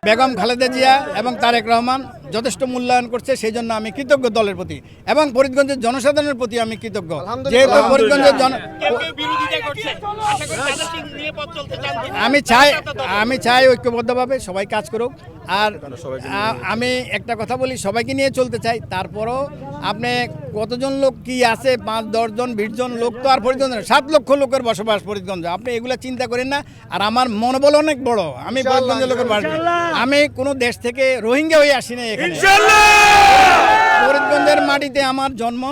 বেগম খালেদা জিয়া এবং তারেক রহমান যথেষ্ট মূল্যায়ন করছে, সেই জন্য আমি কৃতজ্ঞ দলের প্রতি এবং ফরিদগঞ্জের জনসাধারণের প্রতি আমি কৃতজ্ঞ। যেহেতু ফরিদগঞ্জের আমি চাই ঐক্যবদ্ধভাবে সবাই কাজ করুক। আর আমি একটা কথা বলি, সবাইকে নিয়ে চলতে চাই। তারপরও আপনি কতজন লোক কি আছে, 5, 10 জন 20 জন লোক তো আর ফরিদগঞ্জ 7 লক্ষ লোকের বসবাস ফরিদগঞ্জে, আপনি এগুলা চিন্তা করেন না। আর আমার মনোবল অনেক বড়, আমি ফরিদগঞ্জের লোকের বাসী, আমি কোনো দেশ থেকে রোহিঙ্গা হয়ে আসি না, এখানে ফরিদগঞ্জের মাটিতে আমার জন্ম।